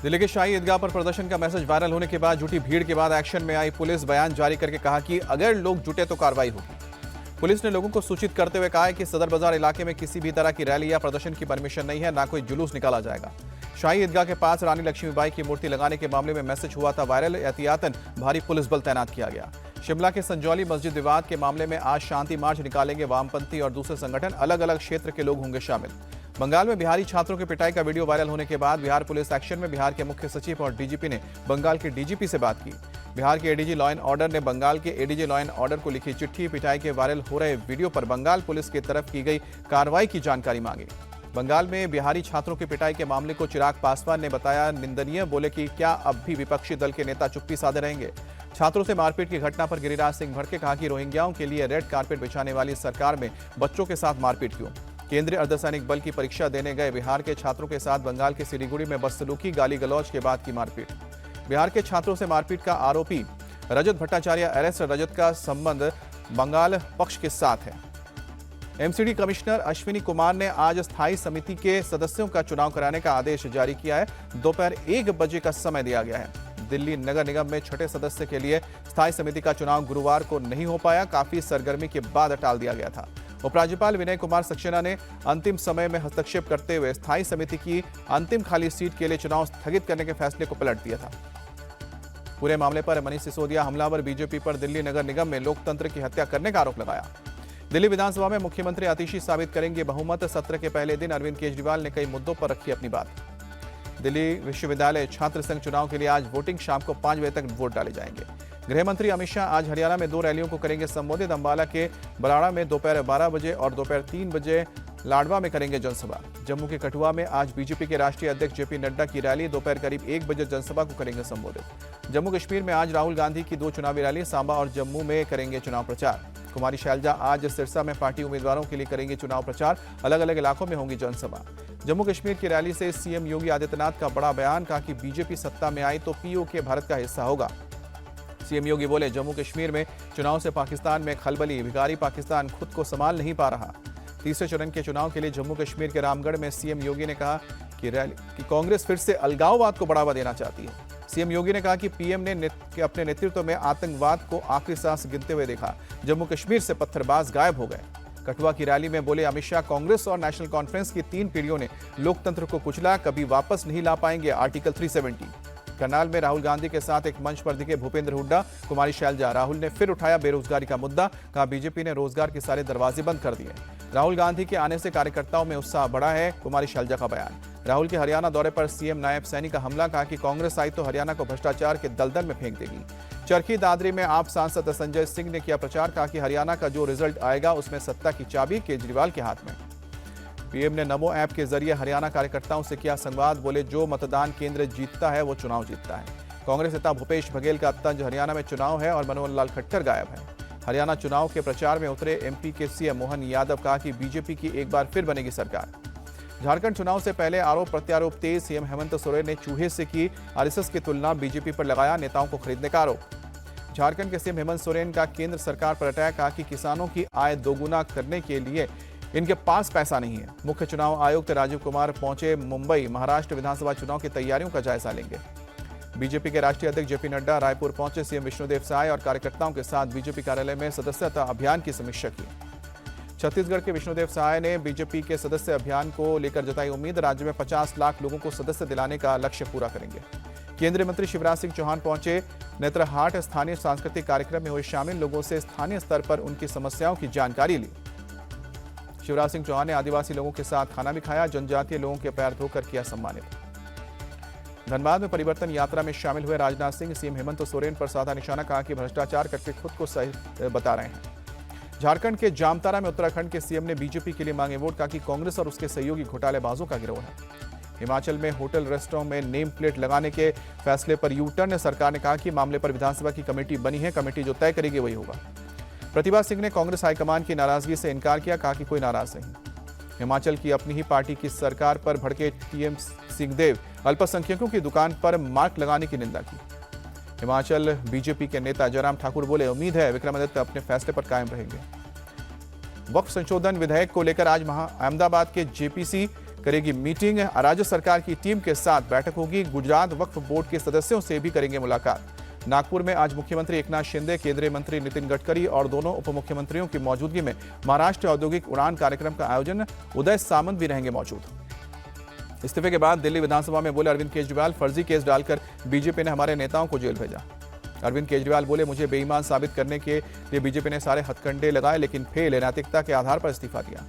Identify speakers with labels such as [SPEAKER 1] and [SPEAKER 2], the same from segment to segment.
[SPEAKER 1] दिल्ली के शाही ईदगाह पर प्रदर्शन का मैसेज वायरल होने के बाद जुटी भीड़ के बाद एक्शन में आई पुलिस। बयान जारी करके कहा कि अगर लोग जुटे तो कार्रवाई होगी। पुलिस ने लोगों को सूचित करते हुए कहा है कि सदर बाजार इलाके में किसी भी तरह की रैली या प्रदर्शन की परमिशन नहीं है, ना कोई जुलूस निकाला जाएगा। शाही ईदगाह के पास रानी लक्ष्मीबाई की मूर्ति लगाने के मामले में मैसेज हुआ था वायरल। एहतियातन भारी पुलिस बल तैनात किया गया। शिमला के संजौली मस्जिद विवाद के मामले में आज शांति मार्च निकालेंगे वामपंथी और दूसरे संगठन। अलग अलग क्षेत्र के लोग होंगे शामिल। बंगाल में बिहारी छात्रों की पिटाई का वीडियो वायरल होने के बाद बिहार पुलिस एक्शन में। बिहार के मुख्य सचिव और डीजीपी ने बंगाल के डीजीपी से बात की। बिहार के एडीजी लॉ एंड ऑर्डर ने बंगाल के एडीजी लॉ एंड ऑर्डर को लिखी चिट्ठी। पिटाई के वायरल हो रहे वीडियो पर बंगाल पुलिस की तरफ की गई कार्रवाई की जानकारी मांगी। बंगाल में बिहारी छात्रों की पिटाई के मामले को चिराग पासवान ने बताया निंदनीय। बोले कि क्या अब भी विपक्षी दल के नेता चुप्पी साधे रहेंगे। छात्रों से मारपीट की घटना पर गिरिराज सिंह भड़के। कहा कि रोहिंग्याओं के लिए रेड कारपेट बिछाने वाली सरकार में बच्चों के साथ मारपीट क्यों। केंद्रीय अर्धसैनिक बल की परीक्षा देने गए बिहार के छात्रों के साथ बंगाल के सिलीगुड़ी में बदसलूकी, गाली गलौज के बाद की मारपीट। बिहार के छात्रों से मारपीट का आरोपी रजत भट्टाचार्य अरेस्ट। रजत का संबंध बंगाल पक्ष के साथ है। एमसीडी कमिश्नर अश्विनी कुमार ने आज स्थायी समिति के सदस्यों का चुनाव कराने का आदेश जारी किया है। दोपहर 1 बजे का समय दिया गया है। दिल्ली नगर निगम में छठे सदस्य के लिए स्थायी समिति का चुनाव गुरुवार को नहीं हो पाया। काफी सरगर्मी के बाद टाल दिया गया था। उपराज्यपाल विनय कुमार सक्सेना ने अंतिम समय में हस्तक्षेप करते हुए स्थायी समिति की अंतिम खाली सीट के लिए चुनाव स्थगित करने के फैसले को पलट दिया था। पूरे मामले पर मनीष सिसोदिया हमलावर बीजेपी पर दिल्ली नगर निगम में लोकतंत्र की हत्या करने का आरोप लगाया। दिल्ली विधानसभा में मुख्यमंत्री आतिशी साबित करेंगे बहुमत। सत्र के पहले दिन अरविंद केजरीवाल ने कई मुद्दों पर रखी अपनी बात। दिल्ली विश्वविद्यालय छात्र संघ चुनाव के लिए आज वोटिंग। शाम को 5 बजे तक वोट डाले जाएंगे। गृह मंत्री अमित शाह आज हरियाणा में 2 रैलियों को करेंगे संबोधित। अंबाला के बराड़ा में दोपहर 12 बजे और दोपहर 3 बजे लाडवा में करेंगे जनसभा। जम्मू के कठुआ में आज बीजेपी के राष्ट्रीय अध्यक्ष जेपी नड्डा की रैली। दोपहर करीब 1 बजे जनसभा को करेंगे संबोधित। जम्मू कश्मीर में आज राहुल गांधी की 2 चुनावी रैली। सांबा और जम्मू में करेंगे चुनाव प्रचार। कुमारी शैलजा आज सिरसा में पार्टी उम्मीदवारों के लिए करेंगे चुनाव प्रचार। अलग अलग इलाकों में होंगी जनसभा। जम्मू कश्मीर की रैली से सीएम योगी आदित्यनाथ का बड़ा बयान। कहा कि बीजेपी सत्ता में आई तो पीओके भारत का हिस्सा होगा। सीएम योगी बोले जम्मू कश्मीर में चुनाव से पाकिस्तान में खलबली। भिखारी पाकिस्तान खुद को संभाल नहीं पा रहा। तीसरे चरण के चुनाव के लिए जम्मू कश्मीर के रामगढ़ में सीएम योगी ने कहा कि कांग्रेस फिर से अलगाववाद को बढ़ावा देना चाहती है। सीएम योगी ने कहा कि पीएम ने अपने नेतृत्व में आतंकवाद को आखिरी सांस गिनते हुए देखा। जम्मू कश्मीर से पत्थरबाज गायब हो गए। कठुआ की रैली में बोले अमित शाह कांग्रेस और नेशनल कॉन्फ्रेंस की 3 पीढ़ियों ने लोकतंत्र को कुचला, कभी वापस नहीं ला पाएंगे आर्टिकल 370। करनाल में राहुल गांधी के साथ एक मंच पर दिखे भूपेंद्र हुड्डा, कुमारी शैलजा। राहुल ने फिर उठाया बेरोजगारी का मुद्दा। कहा बीजेपी ने रोजगार के सारे दरवाजे बंद कर दिए। राहुल गांधी के आने से कार्यकर्ताओं में उत्साह बढ़ा है। कुमारी शैलजा का बयान। राहुल के हरियाणा दौरे पर सीएम नायब सैनी का हमला। कहा कि कांग्रेस आई तो हरियाणा को भ्रष्टाचार के दलदल में फेंक देगी। चरखी दादरी में आप सांसद संजय सिंह ने किया प्रचार। कहा कि हरियाणा का जो रिजल्ट आएगा उसमें सत्ता की चाबी केजरीवाल के हाथ में। पीएम ने नमो ऐप के जरिए हरियाणा कार्यकर्ताओं से किया संवाद। बोले जो मतदान केंद्र जीतता है वो चुनाव जीतता है। कांग्रेस नेता भूपेश बघेल का तंज हरियाणा में चुनाव है और मनोहर लाल खट्टर गायब है। हरियाणा चुनाव के प्रचार में उतरे एमपी के सीएम मोहन यादव। कहा कि बीजेपी की एक बार फिर बनेगी सरकार। झारखंड चुनाव से पहले आरोप प्रत्यारोप तेज। सीएम हेमंत सोरेन ने चूहे से की आरएसएस की तुलना। बीजेपी पर लगाया नेताओं को खरीदने का आरोप। झारखंड के सीएम हेमंत सोरेन का केंद्र सरकार पर अटैक। कहा कि किसानों की आय दोगुना करने के लिए इनके पास पैसा नहीं है। मुख्य चुनाव आयुक्त राजीव कुमार पहुंचे मुंबई। महाराष्ट्र विधानसभा चुनाव की तैयारियों का जायजा लेंगे। बीजेपी के राष्ट्रीय अध्यक्ष जेपी नड्डा रायपुर पहुंचे। सीएम विष्णुदेव साय और कार्यकर्ताओं के साथ बीजेपी कार्यालय में सदस्यता अभियान की समीक्षा की। छत्तीसगढ़ के विष्णुदेव साय ने बीजेपी के सदस्य अभियान को लेकर जताई उम्मीद। राज्य में 50 लाख लोगों को सदस्य दिलाने का लक्ष्य पूरा करेंगे। केंद्रीय मंत्री शिवराज सिंह चौहान पहुंचे नेत्रहाट। स्थानीय सांस्कृतिक कार्यक्रम में हुए शामिल। लोगों से स्थानीय स्तर पर उनकी समस्याओं की जानकारी ली। शिवराज सिंह चौहान ने आदिवासी लोगों के साथ खाना भी खाया। जनजातीय लोगों के पैर धोकर किया सम्मानित। धनबाद में परिवर्तन यात्रा में शामिल हुए राजनाथ सिंह। सीएम हेमंत सोरेन पर साधा निशाना। कहा कि भ्रष्टाचार करके खुद को सही बता रहे हैं। झारखंड के जामतारा में उत्तराखंड के सीएम ने बीजेपी के लिए मांगे वोट। कहा कि कांग्रेस और उसके सहयोगी घोटालेबाजों का गिरोह है। हिमाचल में होटल रेस्टोरेंट में नेम प्लेट लगाने के फैसले पर यू टर्न। सरकार ने कहा कि मामले पर विधानसभा की कमेटी बनी है। कमेटी जो तय करेगी वही होगा। प्रतिभा सिंह ने कांग्रेस हाईकमान की नाराजगी से इनकार किया। कहा कि कोई नाराज नहीं। हिमाचल की अपनी ही पार्टी की सरकार पर भड़के टीएम सिंहदेव। अल्पसंख्यकों की दुकान पर मार्क लगाने की निंदा की। हिमाचल बीजेपी के नेता जयराम ठाकुर बोले उम्मीद है विक्रमादित्य अपने फैसले पर कायम रहेंगे। वक्फ संशोधन विधेयक को लेकर आज अहमदाबाद के जेपीसी करेगी मीटिंग। राज्य सरकार की टीम के साथ बैठक होगी। गुजरात वक्फ बोर्ड के सदस्यों से भी करेंगे मुलाकात। नागपुर में आज मुख्यमंत्री एकनाथ शिंदे, केंद्रीय मंत्री नितिन गडकरी और दोनों उप मुख्यमंत्रियों की मौजूदगी में महाराष्ट्र औद्योगिक उड़ान कार्यक्रम का आयोजन। उदय सामंत भी रहेंगे मौजूद। इस्तीफे के बाद दिल्ली विधानसभा में बोले अरविंद केजरीवाल, फर्जी केस डालकर बीजेपी ने हमारे नेताओं को जेल भेजा। अरविंद केजरीवाल बोले, मुझे बेईमान साबित करने के लिए बीजेपी ने सारे हथकंडे लगाए, लेकिन फेल नैतिकता के आधार पर इस्तीफा दिया।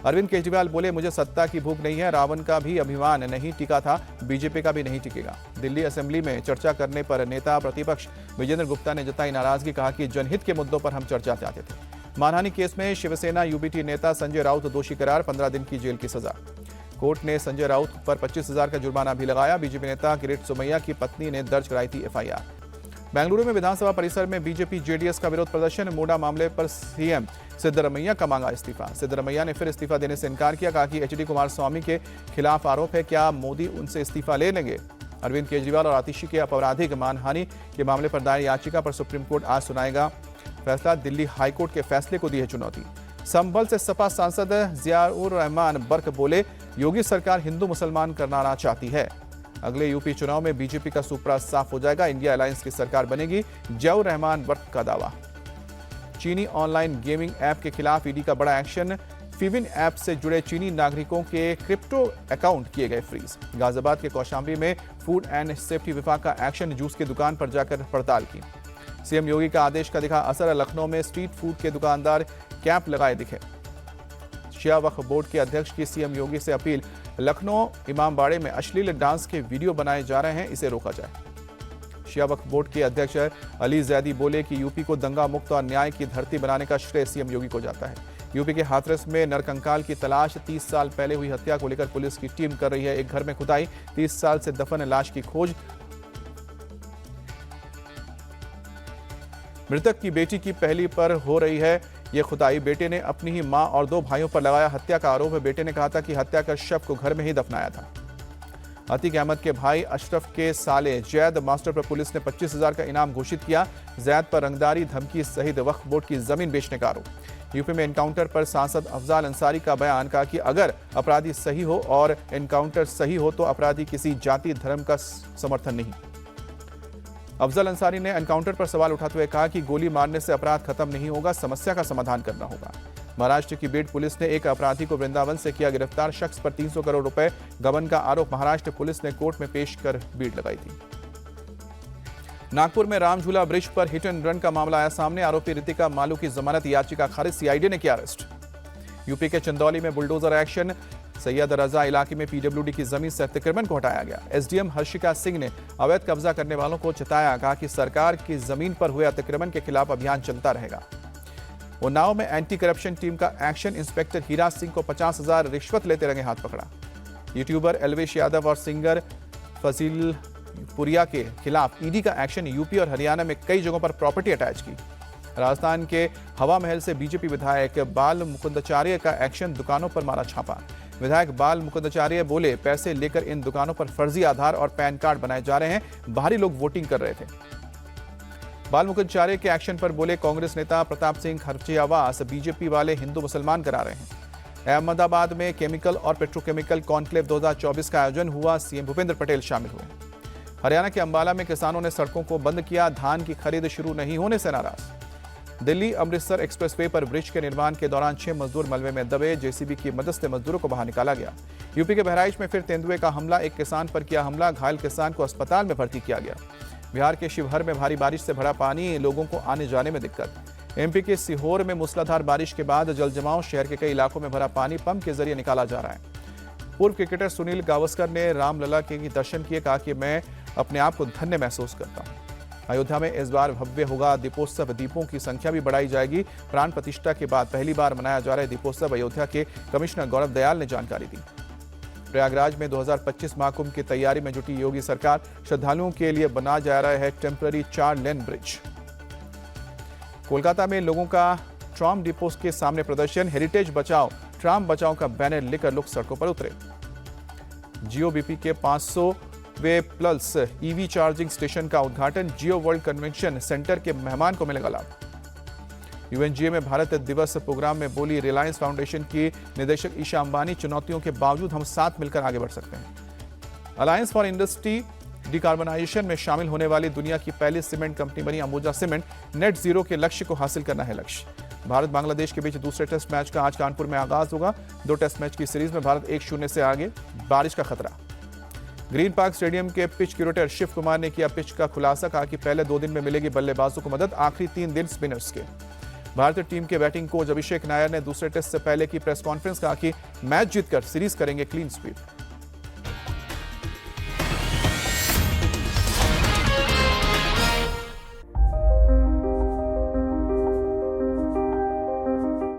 [SPEAKER 1] अरविंद केजरीवाल बोले, मुझे सत्ता की भूख नहीं है, रावण का भी अभिमान नहीं टिका था, बीजेपी का भी नहीं टिकेगा। दिल्ली असेंबली में चर्चा करने पर नेता प्रतिपक्ष विजेंद्र गुप्ता ने जताई नाराजगी, कहा कि जनहित के मुद्दों पर हम चर्चा चाहते थे। मानहानि केस में शिवसेना यूबीटी नेता संजय राउत दोषी करार, 15 दिन की जेल की सजा। कोर्ट ने संजय राउत पर 25,000 का जुर्माना भी लगाया। बीजेपी नेता किरीट सोमैया की पत्नी ने दर्ज कराई थी एफआईआर। बेंगलुरु में विधानसभा परिसर में बीजेपी जेडीएस का विरोध प्रदर्शन। मोडा मामले पर सीएम सिद्धरमैया का मांगा इस्तीफा। सिद्धरमैया ने फिर इस्तीफा देने से इनकार किया, कहा कि एचडी कुमारस्वामी के खिलाफ आरोप है, क्या मोदी उनसे इस्तीफा ले लेंगे। अरविंद केजरीवाल और आतिशी के आपराधिक मानहानि के मामले पर दायर याचिका पर सुप्रीम कोर्ट आज सुनाएगा फैसला। दिल्ली हाईकोर्ट के फैसले को दी है चुनौती। संभल से सपा सांसद जियाउर रहमान बर्क बोले, योगी सरकार हिंदू मुसलमान करना चाहती है। अगले यूपी चुनाव में बीजेपी का सुपड़ा साफ हो जाएगा, इंडिया अलायंस की सरकार बनेगी, जियाउर रहमान बर्क का दावा। चीनी ऑनलाइन गेमिंग ऐप के खिलाफ ईडी का बड़ा एक्शन। फिविन ऐप से जुड़े चीनी नागरिकों के क्रिप्टो अकाउंट किए गए फ्रीज। गाजियाबाद के कौशाम्बी में फूड एंड सेफ्टी विभाग का एक्शन, जूस की दुकान पर जाकर पड़ताल की। सीएम योगी का आदेश का दिखा असर। लखनऊ में स्ट्रीट फूड के दुकानदार कैंप लगाए दिखे। शिया वक्फ बोर्ड के अध्यक्ष की सीएम योगी से अपील, लखनऊ इमामबाड़े में अश्लील डांस के वीडियो बनाए जा रहे हैं, इसे रोका जाए। शिया वक्फ बोर्ड के अध्यक्ष अली जैदी बोले कि यूपी को दंगा मुक्त और न्याय की धरती बनाने का श्रेय सीएम योगी को जाता है। यूपी के हाथरस में नरकंकाल की तलाश। 30 साल पहले हुई हत्या को लेकर पुलिस की टीम कर रही है एक घर में खुदाई। 30 साल से दफन लाश की खोज। मृतक की बेटी की पहली पर हो रही है ये खुदाई। बेटे ने अपनी ही मां और 2 भाइयों पर लगाया हत्या का आरोप है। बेटे ने कहा था कि हत्या कर शव को घर में ही दफनाया था। अतीक अहमद के भाई अशरफ के साले जैद मास्टर पर पुलिस ने 25,000 का इनाम घोषित किया। जैद पर रंगदारी, धमकी सहित वक्फ बोर्ड की जमीन बेचने का आरोप। यूपी में एनकाउंटर पर सांसद अफजाल अंसारी का बयान, कहा कि अगर अपराधी सही हो और एनकाउंटर सही हो तो अपराधी किसी जाति धर्म का समर्थन नहीं। अफजल अंसारी ने एनकाउंटर पर सवाल उठाते हुए कहा कि गोली मारने से अपराध खत्म नहीं होगा, समस्या का समाधान करना होगा। महाराष्ट्र की बीड पुलिस ने एक अपराधी को वृंदावन से किया गिरफ्तार। शख्स पर 300 करोड़ रुपए गबन का आरोप महाराष्ट्र पुलिस ने कोर्ट में पेश कर बीड लगाई थी। नागपुर में रामझूला ब्रिज पर हिट एंड रन का मामला आया सामने। आरोपी रितिका मालू की जमानत याचिका खारिज, सीआईडी ने किया अरेस्ट। यूपी के चंदौली में बुलडोजर एक्शन। सैयद रजा इलाके में पीडब्ल्यूडी की जमीन से अतिक्रमण को हटाया गया। एसडीएम हर्षिका सिंह ने अवैध कब्जा करने वालों को चेताया, कहा कि सरकार की जमीन पर हुए अतिक्रमण के खिलाफ अभियान चलता रहेगा। उन्नाव में एंटी करप्शन टीम का एक्शन। इंस्पेक्टर हीरा सिंह को 50,000 रिश्वत लेते रंगे हाथ पकड़ा। यूट्यूबर एलवेश यादव और सिंगर फजील पुरिया के खिलाफ ईडी का एक्शन। यूपी और हरियाणा में कई जगहों पर प्रॉपर्टी अटैच की। राजस्थान के हवा महल से बीजेपी विधायक बाल मुकुंदाचार्य का एक्शन, दुकानों पर मारा छापा। विधायक बाल मुकुंदाचार्य बोले, पैसे लेकर इन दुकानों पर फर्जी आधार और पैन कार्ड बनाए जा रहे हैं, बाहरी लोग वोटिंग कर रहे थे। बाल मुकुंदाचार्य के एक्शन पर बोले कांग्रेस नेता प्रताप सिंह खरचेवास, बीजेपी वाले हिंदू मुसलमान करा रहे हैं। अहमदाबाद में केमिकल और पेट्रोकेमिकल कॉन्क्लेव 2024 का आयोजन हुआ। सीएम भूपेंद्र पटेल शामिल हुए। हरियाणा के अंबाला में किसानों ने सड़कों को बंद किया। धान की खरीद शुरू नहीं होने से नाराज। दिल्ली अमृतसर एक्सप्रेसवे पर ब्रिज के निर्माण के दौरान 6 मजदूर मलबे में दबे। जेसीबी की मदद से मजदूरों को बाहर निकाला गया। यूपी के बहराइच में फिर तेंदुए का हमला। एक किसान पर किया हमला, घायल किसान को अस्पताल में भर्ती किया गया। बिहार के शिवहर में भारी बारिश से भरा पानी, लोगों को आने जाने में दिक्कत। एमपी के सीहोर में मूसलाधार बारिश के बाद जल जमाव। शहर के कई इलाकों में भरा पानी पंप के जरिए निकाला जा रहा है। पूर्व क्रिकेटर सुनील गावस्कर ने रामलला के दर्शन किए, कहा कि मैं अपने आप को धन्य महसूस करता हूं। अयोध्या में इस बार भव्य होगा दीपोत्सव। दीपों की संख्या भी बढ़ाई जाएगी। प्राण प्रतिष्ठा के बाद पहली बार मनाया जा रहा है दीपोत्सव, अयोध्या के कमिश्नर गौरव दयाल ने जानकारी दी। प्रयागराज में 2025 महाकुंभ की तैयारी में जुटी योगी सरकार। श्रद्धालुओं के लिए बना जा रहा है टेम्पररी 4 लेन ब्रिज। कोलकाता में लोगों का ट्राम डिपो के सामने प्रदर्शन। हेरिटेज बचाओ, ट्राम बचाओ का बैनर लेकर लोग सड़कों पर उतरे। जियो-बीपी के 500वें प्लस ईवी चार्जिंग स्टेशन का उद्घाटन। जियो वर्ल्ड कन्वेंशन सेंटर के मेहमान को मिलेगा लाभ। यूएनजीए में भारत दिवस प्रोग्राम में बोली रिलायंस फाउंडेशन की निदेशक ईशा अंबानी, चुनौतियों के बावजूद हम साथ मिलकर आगे बढ़ सकते हैं। अलायंस फॉर इंडस्ट्री डिकार्बनाइजेशन में शामिल होने वाली दुनिया की पहली सीमेंट कंपनी बनी अंबुजा सीमेंट, नेट जीरो के लक्ष्य को हासिल करना है लक्ष्य। भारत बांग्लादेश के बीच दूसरे टेस्ट मैच का आज कानपुर में आगाज होगा। 2 टेस्ट मैच की सीरीज में भारत 1-0 से आगे, बारिश का खतरा। ग्रीन पार्क स्टेडियम के पिच क्यूरेटर शिव कुमार ने किया पिच का खुलासा, कहा कि पहले 2 दिन में मिलेगी बल्लेबाजों को मदद, आखिरी 3 दिन स्पिनर्स के। भारतीय टीम के बैटिंग कोच अभिषेक नायर ने दूसरे टेस्ट से पहले की प्रेस कॉन्फ्रेंस, कहा कि मैच जीतकर सीरीज करेंगे क्लीन स्वीप।